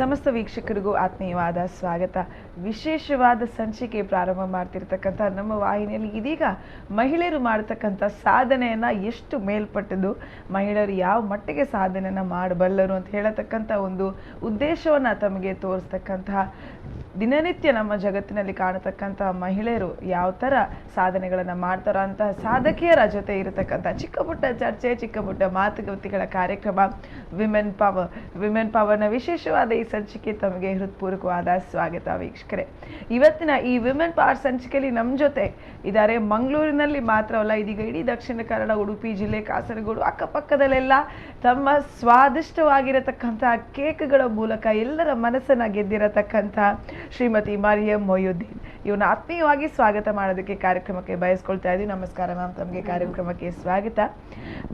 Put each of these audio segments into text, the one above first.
ಸಮಸ್ತ ವೀಕ್ಷಕರಿಗೂ ಆತ್ಮೀಯವಾದ ಸ್ವಾಗತ. ವಿಶೇಷವಾದ ಸಂಚಿಕೆ ಪ್ರಾರಂಭ ಮಾಡ್ತಿರ್ತಕ್ಕಂಥ ನಮ್ಮ ವಾಹಿನಿಯಲ್ಲಿ ಇದೀಗ ಮಹಿಳೆಯರು ಮಾಡತಕ್ಕಂಥ ಸಾಧನೆಯನ್ನ ಎಷ್ಟು ಮೇಲ್ಪಟ್ಟದ್ದು, ಮಹಿಳೆಯರು ಯಾವ ಮಟ್ಟಿಗೆ ಸಾಧನೆಯನ್ನ ಮಾಡಬಲ್ಲರು ಅಂತ ಹೇಳತಕ್ಕಂಥ ಒಂದು ಉದ್ದೇಶವನ್ನ ತಮಗೆ ತೋರಿಸ್ತಕ್ಕಂತಹ ದಿನನಿತ್ಯ ನಮ್ಮ ಜಗತ್ತಿನಲ್ಲಿ ಕಾಣತಕ್ಕಂಥ ಮಹಿಳೆಯರು ಯಾವ ಥರ ಸಾಧನೆಗಳನ್ನು ಮಾಡ್ತಾರೋ ಅಂತಹ ಸಾಧಕಿಯರ ಜೊತೆ ಇರತಕ್ಕಂಥ ಚಿಕ್ಕ ಪುಟ್ಟ ಚರ್ಚೆ, ಚಿಕ್ಕ ಪುಟ್ಟ ಮಾತುಕತೆಗಳ ಕಾರ್ಯಕ್ರಮ ವಿಮೆನ್ ಪವರ್ನ ವಿಶೇಷವಾದ ಈ ಸಂಚಿಕೆ ತಮಗೆ ಹೃತ್ಪೂರ್ವಕವಾದ ಸ್ವಾಗತ ವೀಕ್ಷಕರೇ. ಇವತ್ತಿನ ಈ ವಿಮೆನ್ ಪವರ್ ಸಂಚಿಕೆಯಲ್ಲಿ ನಮ್ಮ ಜೊತೆ ಇದ್ದಾರೆ ಮಂಗಳೂರಿನಲ್ಲಿ ಮಾತ್ರವಲ್ಲ, ಇದೀಗ ಇಡೀ ದಕ್ಷಿಣ ಕನ್ನಡ, ಉಡುಪಿ ಜಿಲ್ಲೆ, ಕಾಸರಗೋಡು ಅಕ್ಕಪಕ್ಕದಲ್ಲೆಲ್ಲ ತಮ್ಮ ಸ್ವಾದಿಷ್ಟವಾಗಿರತಕ್ಕಂಥ ಕೇಕ್ಗಳ ಮೂಲಕ ಎಲ್ಲರ ಮನಸ್ಸನ್ನ ಗೆದ್ದಿರತಕ್ಕಂಥ ಶ್ರೀಮತಿ ಮರಿಯಂ ಮೊಯ್ಯುದ್ದೀನ್. ಇವನ್ನ ಆತ್ಮೀಯವಾಗಿ ಸ್ವಾಗತ ಮಾಡೋದಕ್ಕೆ ಕಾರ್ಯಕ್ರಮಕ್ಕೆ ಬಯಸ್ಕೊಳ್ತಾ ಇದ್ದೀವಿ. ನಮಸ್ಕಾರ ಮ್ಯಾಮ್, ತಮಗೆ ಕಾರ್ಯಕ್ರಮಕ್ಕೆ ಸ್ವಾಗತ.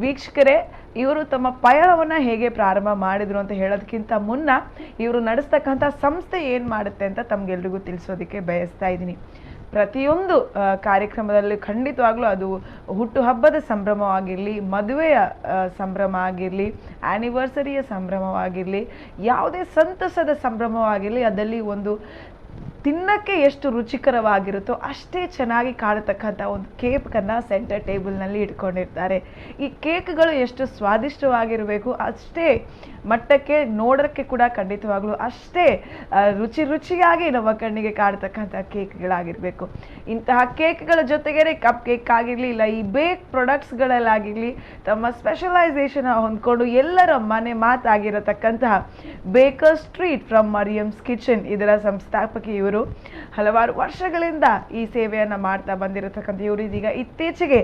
ವೀಕ್ಷಕರೇ, ಇವರು ತಮ್ಮ ಪಯಣವನ್ನ ಹೇಗೆ ಪ್ರಾರಂಭ ಮಾಡಿದ್ರು ಅಂತ ಹೇಳೋದಕ್ಕಿಂತ ಮುನ್ನ ಇವರು ನಡೆಸ್ತಕ್ಕಂಥ ಸಂಸ್ಥೆ ಏನ್ ಮಾಡುತ್ತೆ ಅಂತ ತಮ್ಗೆಲ್ರಿಗೂ ತಿಳಿಸೋದಕ್ಕೆ ಬಯಸ್ತಾ ಇದ್ದೀನಿ. ಪ್ರತಿಯೊಂದು ಕಾರ್ಯಕ್ರಮದಲ್ಲಿ ಖಂಡಿತವಾಗ್ಲೂ ಅದು ಹುಟ್ಟುಹಬ್ಬದ ಸಂಭ್ರಮವಾಗಿರಲಿ, ಮದುವೆಯ ಸಂಭ್ರಮ ಆಗಿರಲಿ, ಆ್ಯನಿವರ್ಸರಿಯ ಸಂಭ್ರಮವಾಗಿರಲಿ, ಯಾವುದೇ ಸಂತಸದ ಸಂಭ್ರಮವಾಗಿರಲಿ, ಅದರಲ್ಲಿ ಒಂದು ತಿನ್ನಕ್ಕೆ ಎಷ್ಟು ರುಚಿಕರವಾಗಿರುತ್ತೋ ಅಷ್ಟೇ ಚೆನ್ನಾಗಿ ಕಾಣತಕ್ಕಂಥ ಒಂದು ಕೇಕನ್ನು ಸೆಂಟರ್ ಟೇಬಲ್ನಲ್ಲಿ ಇಟ್ಕೊಂಡಿರ್ತಾರೆ. ಈ ಕೇಕ್ಗಳು ಎಷ್ಟು ಸ್ವಾದಿಷ್ಟವಾಗಿರಬೇಕು, ಅಷ್ಟೇ ಮಟ್ಟಕ್ಕೆ ನೋಡೋಕ್ಕೆ ಕೂಡ ಖಂಡಿತವಾಗ್ಲೂ ಅಷ್ಟೇ ರುಚಿಯಾಗಿ ನಮ್ಮ ಕಣ್ಣಿಗೆ ಕಾಣತಕ್ಕಂಥ ಕೇಕ್ಗಳಾಗಿರಬೇಕು. ಇಂತಹ ಕೇಕ್ಗಳ ಜೊತೆಗೇ ಕಪ್ ಕೇಕ್ ಆಗಿರಲಿ, ಇಲ್ಲ ಈ ಬೇಕ್ ಪ್ರಾಡಕ್ಟ್ಸ್ಗಳಲ್ಲಾಗಿರಲಿ ತಮ್ಮ ಸ್ಪೆಷಲೈಸೇಷನ್ ಹೊಂದ್ಕೊಂಡು ಎಲ್ಲರ ಮನೆ ಮಾತಾಗಿರತಕ್ಕಂತಹ bakers treat from Mariam's kitchen, ಇದರ ಸಂಸ್ಥಾಪಕಿ ಇವರು. ಹಲವಾರು ವರ್ಷಗಳಿಂದ ಈ ಸೇವೆಯನ್ನ ಮಾಡ್ತಾ ಬಂದಿರತಕ್ಕಂಥ ಇವರು ಇದೀಗ ಇತ್ತೀಚೆಗೆ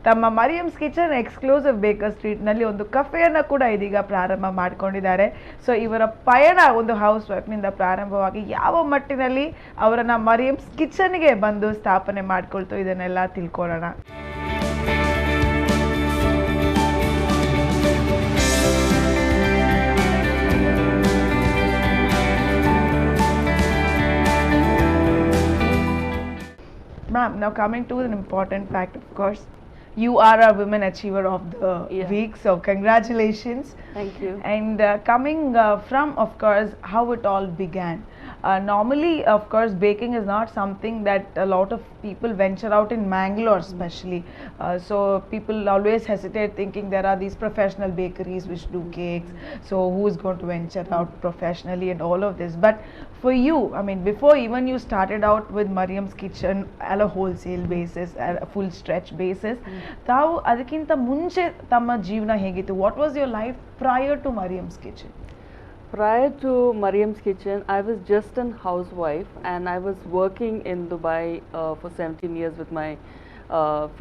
ತಮ್ಮ ಮರಿಯಮ್ಸ್ ಕಿಚನ್ ಎಕ್ಸ್ಕ್ಲೂಸಿವ್ ಬೇಕರ್ ಸ್ಟ್ರೀಟ್ ನಲ್ಲಿ ಒಂದು ಕಫೆಯನ್ನ ಕೂಡ ಇದೀಗ ಪ್ರಾರಂಭ ಮಾಡಿಕೊಂಡಿದ್ದಾರೆ. ಸೊ ಇವರ ಪಯಣ ಒಂದು ಹೌಸ್ ವೈಫ್ ನಿಂದ ಪ್ರಾರಂಭವಾಗಿ ಯಾವ ಮಟ್ಟಿನಲ್ಲಿ ಅವರನ್ನ ಮರಿಯಮ್ಸ್ ಕಿಚನ್ಗೆ ಬಂದು ಸ್ಥಾಪನೆ ಮಾಡ್ಕೊಳ್ತು, ಇದನ್ನೆಲ್ಲ ತಿಳ್ಕೊಳ್ಳೋಣ. Ma'am, now coming to an important fact, of course, you are a Women Achiever of the Week, so congratulations. Thank you. And coming from, of course, how it all began. Normally, of course, baking is not something that a lot of people venture out in Mangalore especially. So people always hesitate thinking there are these professional bakeries which do cakes. So who is going to venture out professionally and all of this? But for you, I mean, before even you started out with Mariam's Kitchen at a wholesale basis, at a full stretch basis, ತಾವು ಅದಕ್ಕಿಂತ ಮುಂಚೆ ತಮ್ಮ ಜೀವನ ಹೇಗಿತ್ತು? What was your life prior to Mariam's Kitchen? Prior to Mariam's Kitchen, I was just a housewife and I was working in Dubai for 17 years with my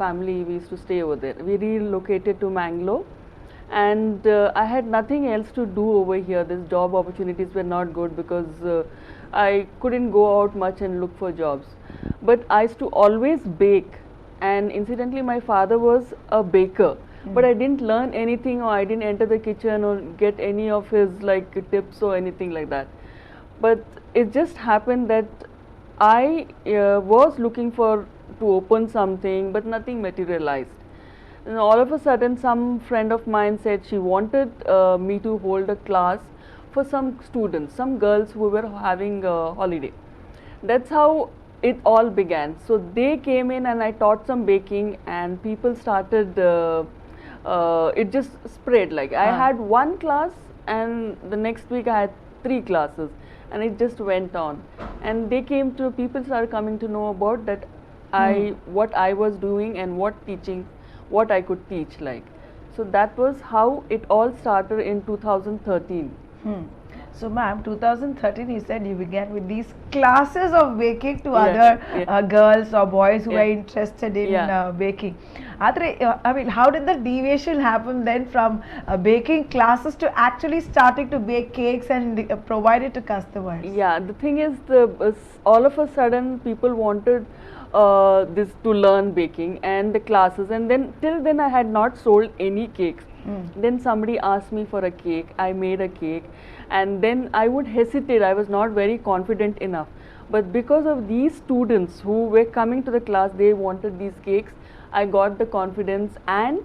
family. We used to stay over there. We relocated to Mangalore and I had nothing else to do over here. These job opportunities were not good because I couldn't go out much and look for jobs. But I used to always bake, and incidentally my father was a baker. But I didn't learn anything, or I didn't enter the kitchen or get any of his like tips or anything like that. But it just happened that I was looking for to open something, but nothing materialized. And all of a sudden some friend of mine said she wanted me to hold a class for some students, some girls who were having a holiday. That's how it all began. So they came in and I taught some baking and people started it just spread. Like I had one class and the next week I had 3 classes and it just went on. And they came to, people started coming to know about that what I was doing and what I could teach like. So that was how it all started in 2013. So ma'am, 2013 you said you began with these classes of baking to other girls or boys who were interested in baking. I mean, how did the deviation happen then from baking classes to actually starting to bake cakes and provide it to customers? Yeah, the thing is, all of a sudden people wanted this to learn baking and the classes, and then till then I had not sold any cakes. Then somebody asked me for a cake, I made a cake, and then I would hesitate, I was not very confident enough. But because of these students who were coming to the class, they wanted these cakes, I got the confidence and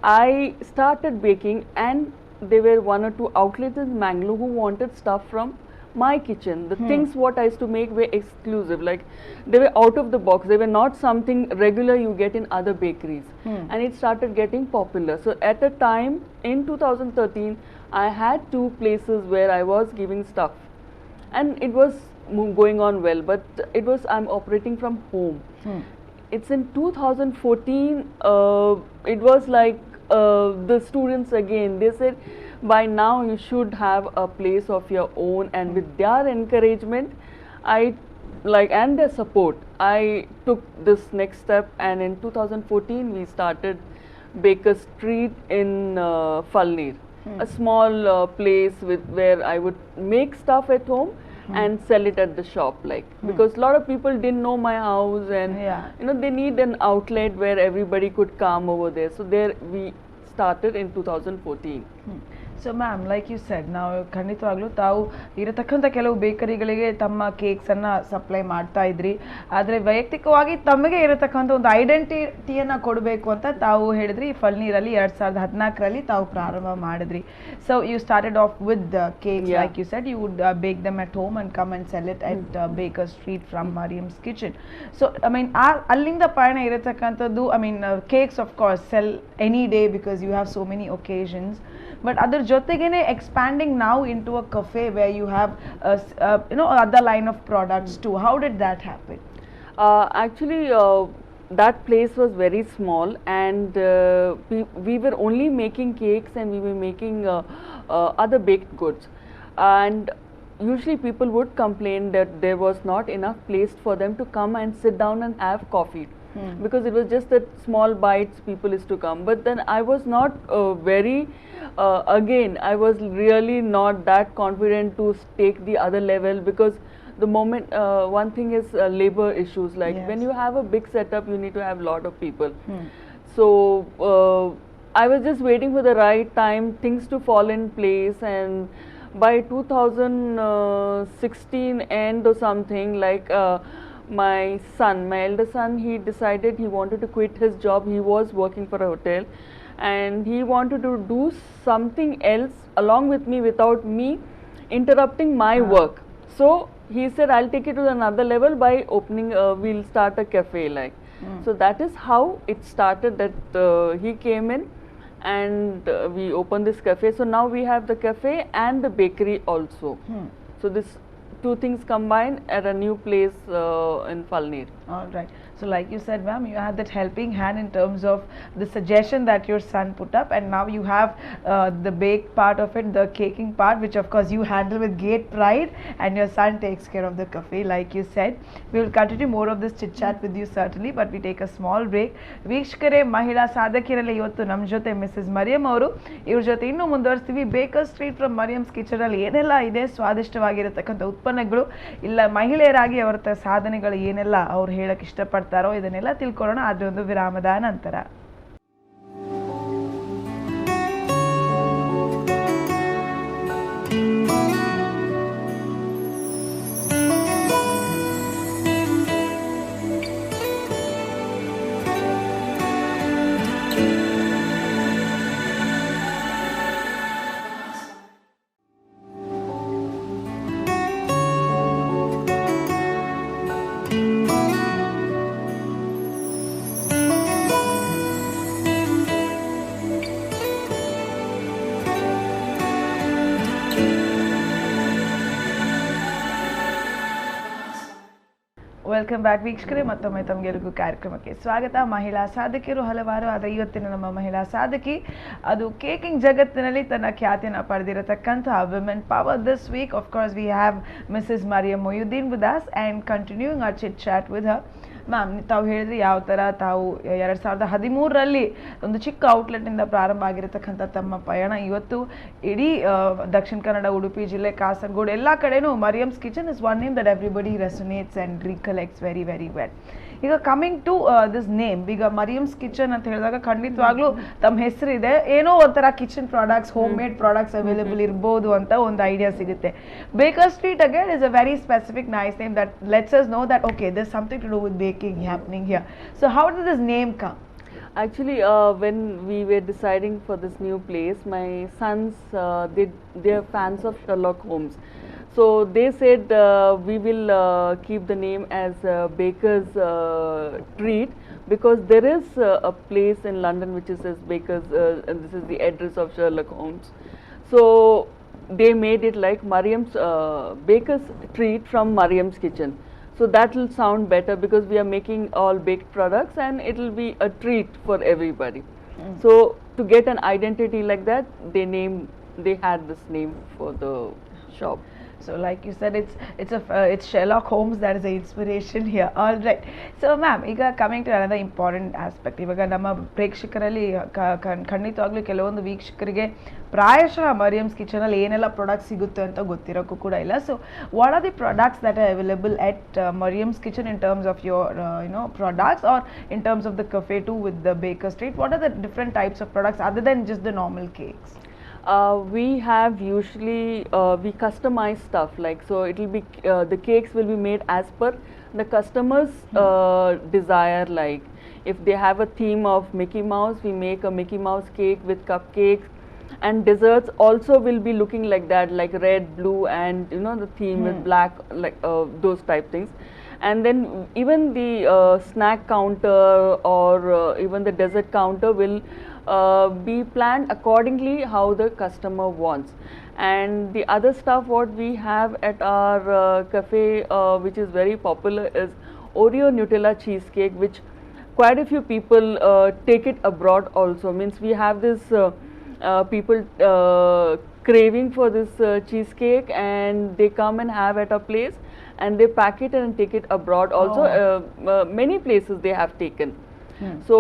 I started baking, and there were 1 or 2 outlets in Mangalore who wanted stuff from my kitchen. The things what I used to make were exclusive, like they were out of the box. They were not something regular you get in other bakeries, and it started getting popular. So at a time in 2013, I had two places where I was giving stuff, and it was going on well. But it was I'm operating from home. It's in 2014. It was like the students again. They said, by now you should have a place of your own, and with their encouragement, I and their support, I took this next step. And in 2014, we started Baker Street in Falnir, a small place where I would make stuff at home and sell it at the shop, because a lot of people didn't know my house, and they need an outlet where everybody could come over there. So there we started in 2014. So ma'am, like you said, ನಾವು ಖಂಡಿತವಾಗ್ಲೂ ತಾವು ಇರತಕ್ಕಂಥ ಕೆಲವು ಬೇಕರಿಗಳಿಗೆ ತಮ್ಮ ಕೇಕ್ಸನ್ನು supply ಮಾಡ್ತಾ ಇದ್ರಿ. ಆದರೆ ವೈಯಕ್ತಿಕವಾಗಿ ತಮಗೆ ಇರತಕ್ಕಂಥ ಒಂದು ಐಡೆಂಟಿಟಿಯನ್ನು ಕೊಡಬೇಕು ಅಂತ ತಾವು ಹೇಳಿದ್ರಿ. ಫಲ್ನೀರಲ್ಲಿ 2014ರಲ್ಲಿ ತಾವು ಪ್ರಾರಂಭ ಮಾಡಿದ್ರಿ. So you started off with cake, like you said, you would bake them at home and come and sell it at Baker Street from Mariam's kitchen. So I mean ಅಲ್ಲಿಂದ ಪಯಣ ಇರತಕ್ಕಂಥದ್ದು, I mean cakes of course sell any day because you have so many occasions. But other jotegene expanding now into a cafe where you have other line of products too. How did that happen? Actually, that place was very small, and we were only making cakes, and we were making other baked goods. And usually people would complain that there was not enough place for them to come and sit down and have coffee. Because it was just that small bites people used to come. But then I was not again, I was really not that confident to take the other level, because the moment, one thing is labor issues, like when you have a big setup, you need to have a lot of people. So I was just waiting for the right time, things to fall in place, and by 2016 end or something, my elder son, he decided he wanted to quit his job. He was working for a hotel, and he wanted to do something else along with me without me interrupting my work. So he said, I'll take it to another level by opening, we'll start a cafe, So that is how it started, that he came in and we opened this cafe. So now we have the cafe and the bakery also. So this two things combined at a new place in Falnir. All right. So like you said, ma'am, you had that helping hand in terms of the suggestion that your son put up, and now you have the bake part of it, the caking part, which of course you handle with great pride, and your son takes care of the cafe, like you said. We will continue more of this chit chat with you certainly, but we take a small break. ವೀಕ್ಷಕರೇ, ಮಹಿಳಾ ಸಾಧಕಿಯರಲ್ಲಿ ಇವತ್ತು ನಮ್ಮ ಜೊತೆ Mrs Mariam ಅವರು. ಇವ್ರ ಜೊತೆ ಇನ್ನೂ ಮುಂದುವರಿಸ್ತೀವಿ. Baker Street from Mariam's kitchen ಅಲ್ಲಿ ಏನೆಲ್ಲ ಇದೆ ಸ್ವಾದಿಷ್ಟವಾಗಿರತಕ್ಕಂಥ ಉತ್ಪನ್ನಗಳು, ಇಲ್ಲ ಮಹಿಳೆಯರಾಗಿ ಅವರ ಸಾಧನೆಗಳು ಏನೆಲ್ಲ ಅವ್ರು ಹೇಳಕ್ ಇಷ್ಟಪಡ್ತಾರೋ, ಇದನ್ನೆಲ್ಲ ತಿಳ್ಕೊಳ್ಳೋಣ ಆದ್ರೆ ಒಂದು ವಿರಾಮದ ನಂತರ. ವೆಲ್ಕಮ್ ಬ್ಯಾಕ್ ವೀಕ್ಷಕರೇ, ಮತ್ತೊಮ್ಮೆ ತಮಗೆಲ್ಲರಿಗೂ ಕಾರ್ಯಕ್ರಮಕ್ಕೆ ಸ್ವಾಗತ. ಮಹಿಳಾ ಸಾಧಕಿಯರು ಹಲವಾರು, ಆದರೆ ಇವತ್ತಿನ ನಮ್ಮ ಮಹಿಳಾ ಸಾಧಕಿ ಅದು ಕೇಕಿಂಗ್ ಜಗತ್ತಿನಲ್ಲಿ ತನ್ನ ಖ್ಯಾತಿಯನ್ನು ಪಡೆದಿರತಕ್ಕಂಥ women power. This week of course we have Mrs Mariam Moiyuddin with us and continuing our chit chat with her. Ma'am, ತಾವು ಹೇಳಿದ್ರಿ ಯಾವ ಥರ ತಾವು 2013ರಲ್ಲಿ ಒಂದು ಚಿಕ್ಕ ಔಟ್ಲೆಟ್ನಿಂದ ಪ್ರಾರಂಭ ಆಗಿರತಕ್ಕಂಥ ತಮ್ಮ ಪಯಣ ಇವತ್ತು ಇಡೀ ದಕ್ಷಿಣ ಕನ್ನಡ, ಉಡುಪಿ ಜಿಲ್ಲೆ, ಕಾಸರಗೋಡು ಎಲ್ಲ ಕಡೆನೂ Mariam's kitchen is one name that everybody resonates and recollects very very well. ಈಗ ಕಮಿಂಗ್ ಟು ದಿಸ್ ನೇಮ್, ಈಗ ಮರಿಯಮ್ಸ್ ಕಿಚನ್ ಅಂತ ಹೇಳಿದಾಗ ಖಂಡಿತವಾಗ್ಲೂ ತಮ್ಮ ಹೆಸರಿದೆ, ಏನೋ ಒಂಥರ kitchen products, home made products available ಇರ್ಬೋದು ಅಂತ ಒಂದು ಐಡಿಯಾ ಸಿಗುತ್ತೆ. Baker Street again is a very specific nice name that lets us know that okay there is something to do with baking happening here. So how did this name come? Actually, when we were deciding for this new place, my sons, they are fans of Sherlock Holmes. So they said we will keep the name as Baker's Treat, because there is a place in London which is says Baker's, and this is the address of Sherlock Holmes. So they made it like Mariam's Baker's Treat from Mariam's Kitchen. So that will sound better because we are making all baked products and it will be a treat for everybody. So to get an identity like that, they had this name for the shop. So like you said, it's Sherlock Holmes that is the inspiration here. All right. So ma'am, ಈಗ coming to another important aspect. ಇವಾಗ ನಮ್ಮ ಪ್ರೇಕ್ಷಕರಲ್ಲಿ ಖಂಡಿತವಾಗ್ಲೂ ಕೆಲವೊಂದು ವೀಕ್ಷಕರಿಗೆ ಪ್ರಾಯಶಃ ಮರಿಯಮ್ಸ್ kitchen ಅಲ್ಲಿ ಏನೆಲ್ಲ products ಸಿಗುತ್ತೆ ಅಂತ ಗೊತ್ತಿರೋಕ್ಕೂ ಕೂಡ ಇಲ್ಲ. So what are the products that are available at Mariam's kitchen in terms of your products are in terms of the cafe too with the baker street? What are the different types of products other than just the normal cakes? We have usually we customize stuff, like, so it will be the cakes will be made as per the customer's desire. Like if they have a theme of Mickey Mouse, we make a Mickey Mouse cake with cupcakes, and desserts also will be looking like that, like red, blue, and the theme with black, like those type things. And then even the snack counter or even the dessert counter will be planned accordingly how the customer wants. And the other stuff what we have at our cafe, which is very popular, is Oreo Nutella cheesecake, which quite a few people take it abroad also. Means we have this people craving for this cheesecake, and they come and have at our place, and they pack it and take it abroad also. Many places they have taken. So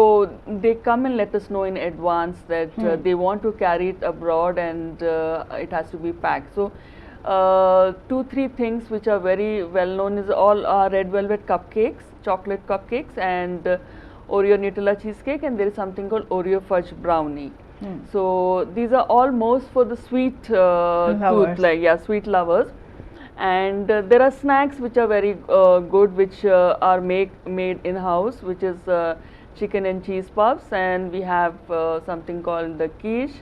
they come and let us know in advance that they want to carry it abroad, and it has to be packed. So 2-3 things which are very well known is all our red velvet cupcakes, chocolate cupcakes, and Oreo Nutella cheesecake, and there is something called Oreo fudge brownie. So these are all most for the sweet tooth, like sweet lovers. And there are snacks which are very good, which are made in house, which is chicken and cheese puffs, and we have something called the quiche,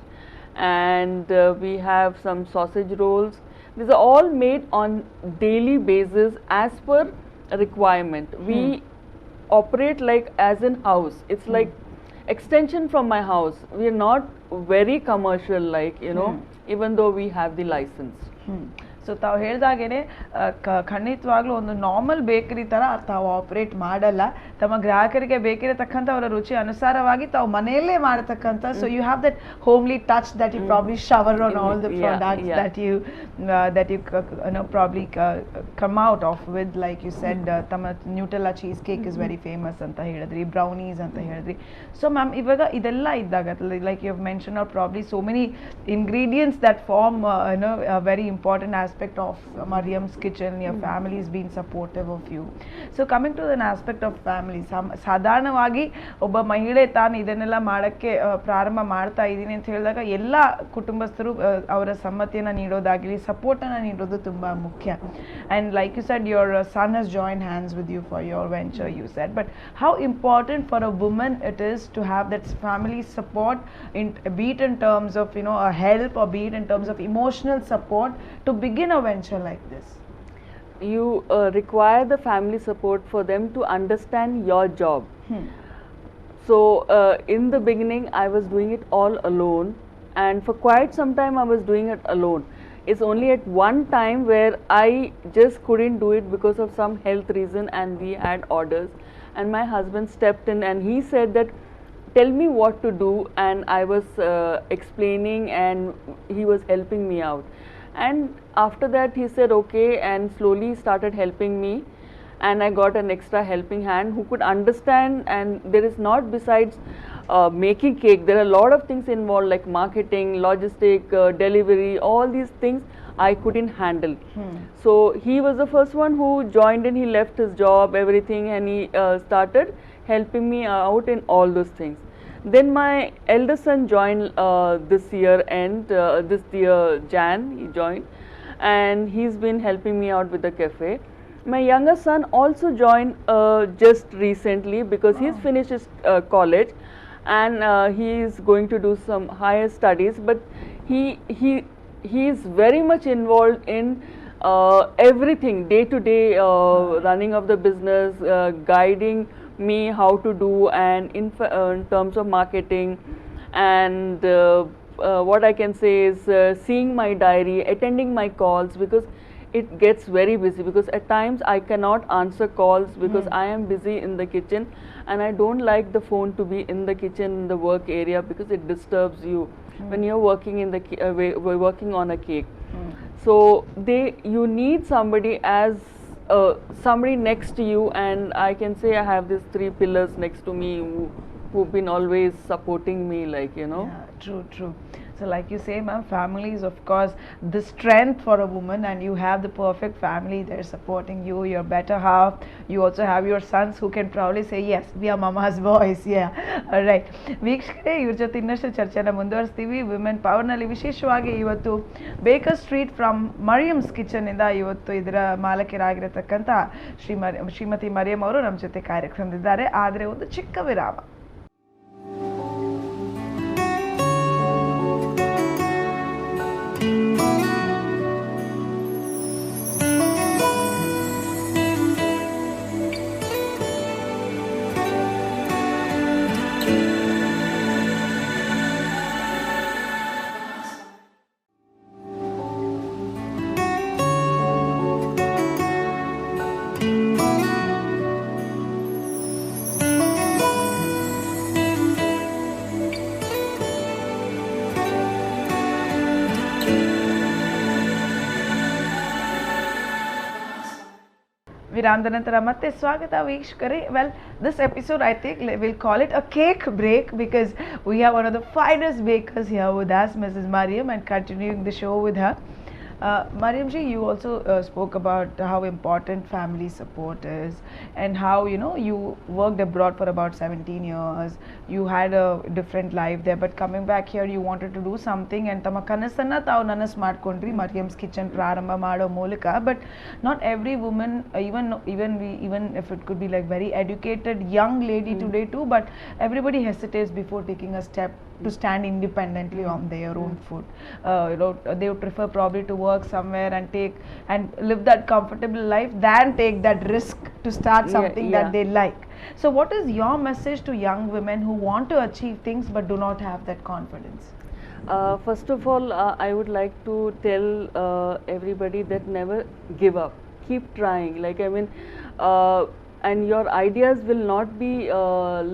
and we have some sausage rolls. These are all made on daily basis as per requirement. We operate like as in house. It's like extension from my house. We are not very commercial, like even though we have the license. So ತಾವು ಹೇಳ್ದಾಗೇನೆ ಖಂಡಿತವಾಗ್ಲೂ ಒಂದು normal bakery ಥರ ತಾವು operate ಮಾಡಲ್ಲ. ತಮ್ಮ ಗ್ರಾಹಕರಿಗೆ ಬೇಕಿರತಕ್ಕಂಥ ಅವರ ರುಚಿ ಅನುಸಾರವಾಗಿ ತಾವು ಮನೆಯಲ್ಲೇ ಮಾಡತಕ್ಕಂಥ, so you have that homely touch that you probably shower on all the products that you probably come out of with, like you said, ತಮ್ಮ Nutella cheese cake is very famous ಅಂತ ಹೇಳಿದ್ರಿ, ಬ್ರೌನೀಸ್ ಅಂತ ಹೇಳಿದ್ರಿ. So ma'am, ಇವಾಗ ಇದೆಲ್ಲ ಇದ್ದಾಗ like you have mention are probably so many ingredients that form very important aspect of Mariam's kitchen. Your family has been supportive of you. So coming to an aspect of family, ಸಾಧಾರಣವಾಗಿ ಒಬ್ಬ ಮಹಿಳೆ ತಾನು ಇದನ್ನೆಲ್ಲ ಮಾಡೋಕ್ಕೆ ಪ್ರಾರಂಭ ಮಾಡ್ತಾ ಇದ್ದೀನಿ ಅಂತ ಹೇಳಿದಾಗ ಎಲ್ಲ ಕುಟುಂಬಸ್ಥರು ಅವರ ಸಮ್ಮತಿಯನ್ನು ನೀಡೋದಾಗಲಿ ಸಪೋರ್ಟನ್ನು ನೀಡೋದು ತುಂಬ ಮುಖ್ಯ. And like you said, your son has joined hands with you for your venture, you said. But how important for a woman it is to have that family support, be it in terms of a help, or be it in terms of emotional support to begin a venture like this? You require the family support for them to understand your job. So in the beginning I was doing it all alone, and for quite some time I was doing it alone. It's only at one time where I just couldn't do it because of some health reason, and we had orders, and my husband stepped in and he said that tell me what to do, and I was explaining and he was helping me out. And after that he said okay, and slowly started helping me, and I got an extra helping hand who could understand. And there is not, besides making cake, there are a lot of things involved, like marketing, logistic, delivery, all these things I couldn't handle. So he was the first one who joined in. He left his job, everything, and he started helping me out in all those things. Then my eldest son joined this year, and this year Jan he joined, and he's been helping me out with the cafe. My younger son also joined just recently because he's finished his college, and he is going to do some higher studies, but he is very much involved in everything day to day running of the business, guiding me how to do, and in terms of marketing, and what I can say is seeing my diary, attending my calls, because it gets very busy, because at times I cannot answer calls because I am busy in the kitchen, and I don't like the phone to be in the kitchen in the work area, because it disturbs you when you're working in the we're working on a cake. So you need somebody as somebody next to you, and I can say I have these three pillars next to me who've been always supporting me, like, you know. Yeah, true. So like you say, ma'am, family is of course the strength for a woman, and you have the perfect family. They're supporting you, your better half. You also have your sons who can proudly say, yes, we are mama's boys. Yeah, all right. ವೀಕ್ಷಕರೇ, ಇವ್ರ ಜೊತೆ ಇನ್ನಷ್ಟು ಚರ್ಚೆನ ಮುಂದುವರಿಸ್ತೀವಿ. Women ಪವರ್ನಲ್ಲಿ ವಿಶೇಷವಾಗಿ ಇವತ್ತು baker Street from Mariam's kitchen ಇಂದ ಇವತ್ತು ಇದರ ಮಾಲಕರಾಗಿರತಕ್ಕಂಥ ಶ್ರೀಮತಿ ಮರಿಯಂ ಅವರು ನಮ್ಮ ಜೊತೆ ಕಾರ್ಯಕ್ರಮದಿದ್ದಾರೆ. ಆದರೆ ಒಂದು ಚಿಕ್ಕ ವಿರಾಮ. ವಿರಾಮದ ನಂತರ ಮತ್ತೆ ಸ್ವಾಗತ ವೀಕ್ಷಕರೇ. Well, this episode I think will call it a cake break, because we have one of the finest bakers here with us, Mrs. Mariam, and continuing the show with her. Mariam ji, you also spoke about how important family support is, and how, you know, you worked abroad for about 17 years. You had a different life there, but coming back here, you wanted to do something, and tama kanasanna tavu nanas ಮಾಡ್ಕೊಂಡ್ರಿ Mariam's Kitchen ಪ್ರಾರಂಭ ಮಾಡೋ ಮೂಲಕ. But not every woman, even if it could be like very educated young lady today too, but everybody hesitates before taking a step to stand independently on their own foot. You know, they would prefer probably to work somewhere and live that comfortable life than take that risk to start something that they like. So what is your message to young women who want to achieve things but do not have that confidence? First of all, I would like to tell everybody that never give up. Keep trying. Like, I mean, and your ideas will not be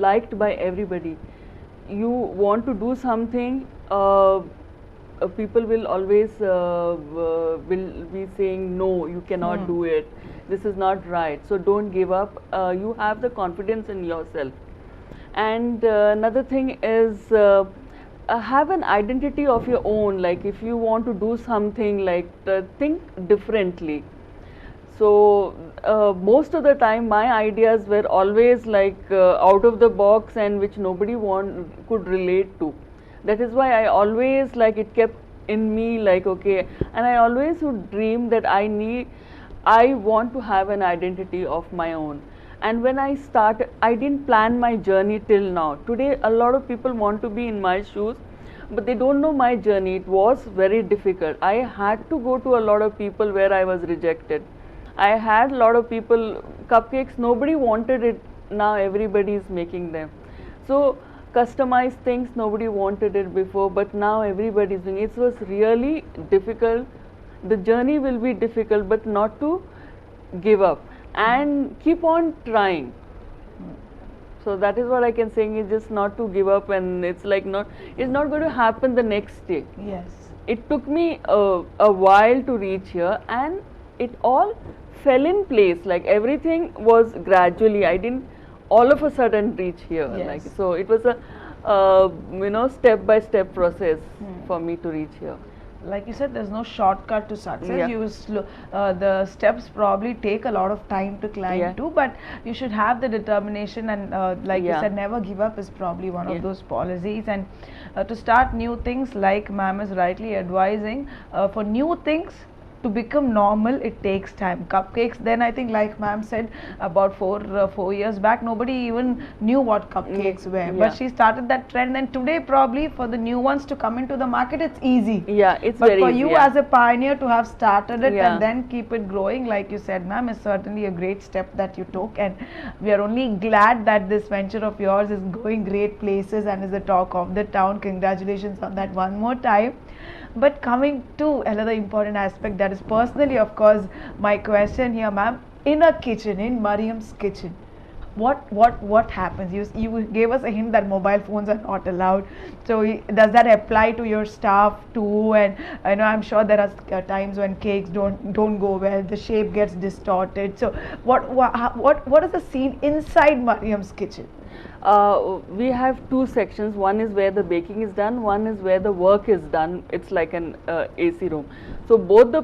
liked by everybody. You want to do something, people will always will be saying, no, you cannot do it, this is not right. So don't give up. You have the confidence in yourself. And another thing is, have an identity of your own. Like, if you want to do something, like, think differently. So most of the time my ideas were always like out of the box, and which nobody could relate to. That is why I always, like, it kept in me, like, okay, and I always would dream that I want to have an identity of my own. And when I started, I didn't plan my journey till now. Today a lot of people want to be in my shoes, but they don't know my journey. It was very difficult. I had to go to a lot of people where I was rejected. I had a lot of people, cupcakes, nobody wanted it, now everybody is making them. So customized things, nobody wanted it before, but now everybody is doing it. It was really difficult. The journey will be difficult, but not to give up and keep on trying. So that is what I can say, is just not to give up, and it's like it's not going to happen the next day. Yes. It took me a while to reach here, and it all fell in place. Like, everything was gradually. I didn't all of a sudden reach here. Yes. Like, so it was a step by step process for me to reach here. Like you said, there's no shortcut to success. Yeah. The steps probably take a lot of time to climb to, but you should have the determination, and like you said, never give up is probably one of those policies. And to start new things, like ma'am is rightly advising, for new things to become normal, it takes time. Cupcakes, then I think, like ma'am said, about 4 years back, nobody even knew what cupcakes were. Yeah. But she started that trend, and today probably for the new ones to come into the market, it's easy. Yeah, it's But very for easy, you yeah. as a pioneer to have started it Yeah. and then keep it growing, like you said, ma'am, is certainly a great step that you took. And we are only glad that this venture of yours is going great places and is the talk of the town. Congratulations on that one more time. But coming to another important aspect, that is personally, of course, my question here, ma'am, in a kitchen, in Mariam's kitchen, what happens? You gave us a hint that mobile phones are not allowed. So does that apply to your staff too? And I know, I'm sure there are times when cakes don't go well, the shape gets distorted. So what is the scene inside Mariam's kitchen? We have two sections. One is where the baking is done, one is where the work is done. It's like an AC room. So both the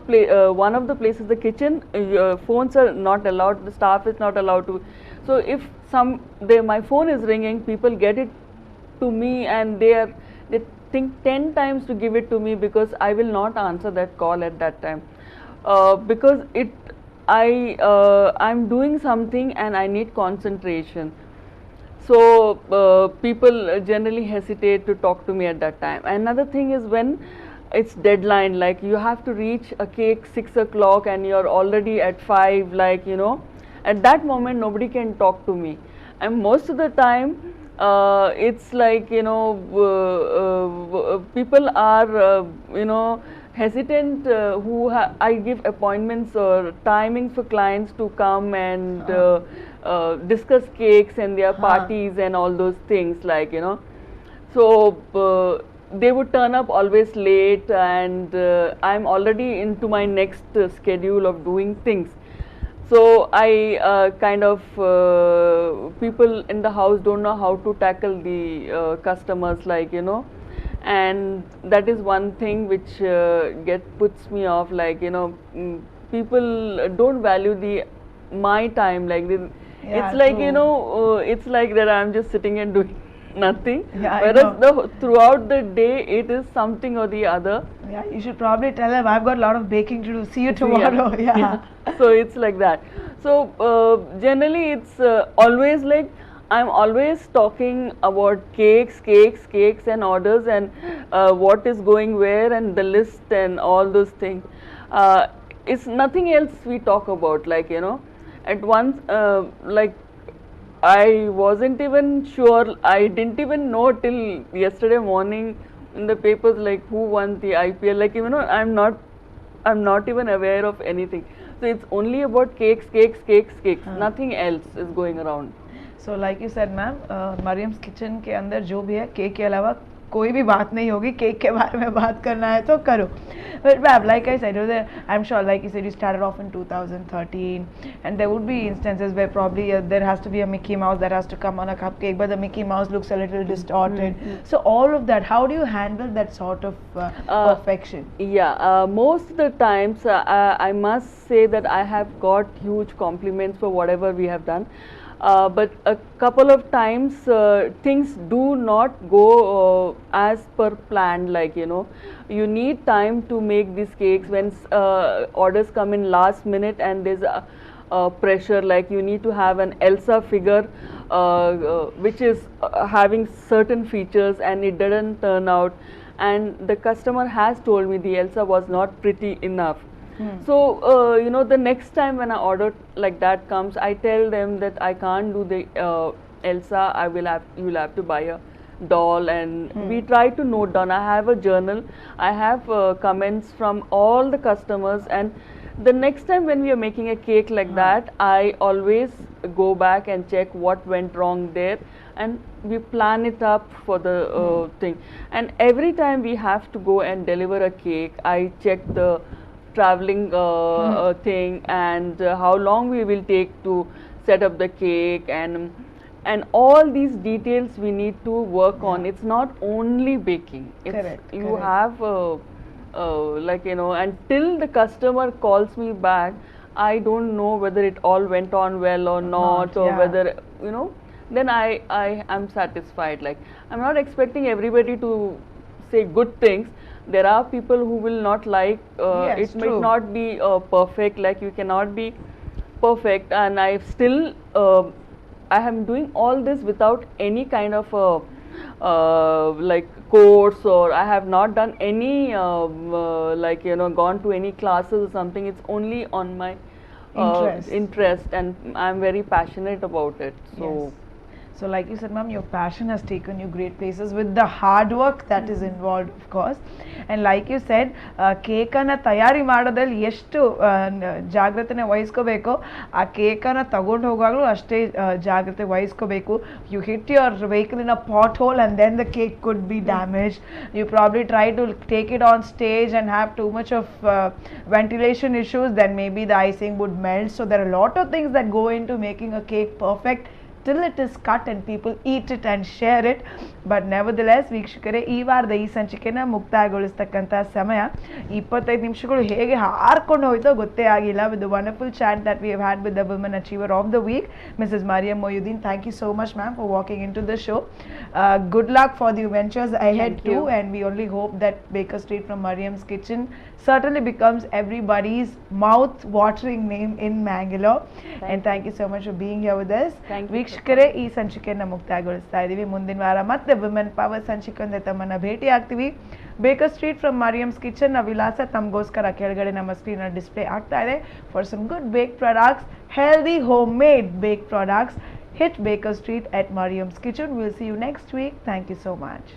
one of the places, the kitchen, phones are not allowed, the staff is not allowed to. So if my phone is ringing, people get it to me and they think 10 times to give it to me, because I will not answer that call at that time, because I'm doing something and I need concentration. So people generally hesitate to talk to me at that time. Another thing is when it's deadline, like you have to reach a cake 6 o'clock and you're already at 5, like, at that moment nobody can talk to me. And most of the time it's like, people are hesitant, I give appointments or timings for clients to come and discuss cakes and their parties and all those things, like, so they would turn up always late, and I'm already into my next schedule of doing things. So I kind of, people in the house don't know how to tackle the customers, like, and that is one thing which puts me off, like, people don't value my time, like it's like, it's like that I'm just sitting and doing nothing, whereas throughout the day it is something or the other. Yeah, you should probably tell them, I've got a lot of baking to do, see you tomorrow. Yeah. So it's like that. So generally it's always like I'm always talking about cakes and orders, and what is going where, and the list and all those things. It's nothing else we talk about, like, at once, like, I wasn't even sure, I didn't even know till yesterday morning in the papers, like, who won the IPL, like, I'm not even aware of anything. So it's only about cakes, nothing else is going around. So like you said, ma'am, Mariam's kitchen के अंदर जो भी है, cake के अलावा कोई भी बात नहीं होगी. केक के बारे में बात करना है तो करो. But ma'am, like I said, I'm sure, like you said, you started off in 2013, and there would be instances where probably there has to be a Mickey Mouse that has to come on a cupcake, but the Mickey Mouse looks a little distorted. So all of that, how do you handle that sort of perfection? Yeah, most of the times I must say that I have got huge compliments for whatever we have done. But a couple of times things do not go as per planned, like, you need time to make these cakes when orders come in last minute, and there's a pressure, like you need to have an Elsa figure which is having certain features, and it didn't turn out, and the customer has told me the Elsa was not pretty enough. So the next time when an order like that comes, I tell them that I can't do the Elsa, you will have to buy a doll, and we try to note down. I have a journal, I have comments from all the customers, and the next time when we are making a cake like that, I always go back and check what went wrong there, and we plan it up for the thing. And every time we have to go and deliver a cake, I check the traveling thing, and how long we will take to set up the cake, and all these details we need to work on. It's not only baking. Correct. You have like, until the customer calls me back, I don't know whether it all went on well or not, or whether, then I am satisfied. Like, I'm not expecting everybody to say good things. there are people who will not like Yes, it might true. not be perfect, like you cannot be perfect, and I still I am doing all this without any kind of like course, or I have not done any like gone to any classes or something. It's only on my Interest. interest, and I'm very passionate about it. So Yes. So like you said, ma'am, your passion has taken you great places with the hard work that is involved, of course. And like you said, ಕೇಕನ್ನು ತಯಾರಿ ಮಾಡೋದ್ರಲ್ಲಿ ಎಷ್ಟು ಜಾಗ್ರತೆನ ವಹಿಸ್ಕೋಬೇಕು, ಆ ಕೇಕನ್ನು ತಗೊಂಡು ಹೋಗುವಾಗಲೂ ಅಷ್ಟೇ ಜಾಗ್ರತೆ ವಹಿಸ್ಕೋಬೇಕು. You hit your vehicle in a pothole and then the cake could be damaged. You probably try to take it on stage and have too much of ventilation issues, then maybe the icing would melt. So there are a lot of things that go into making a cake perfect till it is cut and people eat it and share it. But nevertheless, ವೀಕ್ಷಕರೇ, ಈ ವಾರದ ಈ ಸಂಚಿಕೆನ ಮುಕ್ತಾಯಗೊಳಿಸ್ತಕ್ಕಂಥ ಸಮಯ 25 ನಿಮಿಷಗಳು ಹೇಗೆ ಹಾರ್ಕೊಂಡು ಹೋಯ್ತೋ ಗೊತ್ತೇ ಆಗಿಲ್ಲ. with the wonderful chat that we have had with the women achiever of the week, Mrs. Mariam Moyuddin. Thank you so much, ma'am, for walking into the show. Good luck for the ventures ahead Thank too, you. and we only hope that Baker Street from Mariam's Kitchen certainly becomes everybody's mouth-watering name in Mangalore. And thank you so much for being here with us. Thank you. ವೀಕ್ಷಕರೇ, ಈ ಸಂಚಿಕೆಯನ್ನು ಮುಕ್ತಾಯಗೊಳಿಸ್ತಾ ಇದ್ದೀವಿ. ಮುಂದಿನ ವಾರ ಮತ್ತೆ women power ಸಂಚಿಕೆಯಿಂದ ತಮ್ಮನ್ನ ಭೇಟಿ ಆಗ್ತೀವಿ. Baker Street from Mariam's kitchen ನ ವಿಳಾಸ ತಮಗೋಸ್ಕರ ಕೆಳಗಡೆ ನಮ್ಮ ಸ್ಕ್ರೀನ್ ಡಿಸ್ಪ್ಲೇ ಆಗ್ತಾ ಇದೆ. ಫಾರ್ ಸಮ್ ಗುಡ್ ಬೇಕ್ products, healthy homemade baked products, hit Baker Street at Mariam's Kitchen. We'll see you next week. Thank you so much.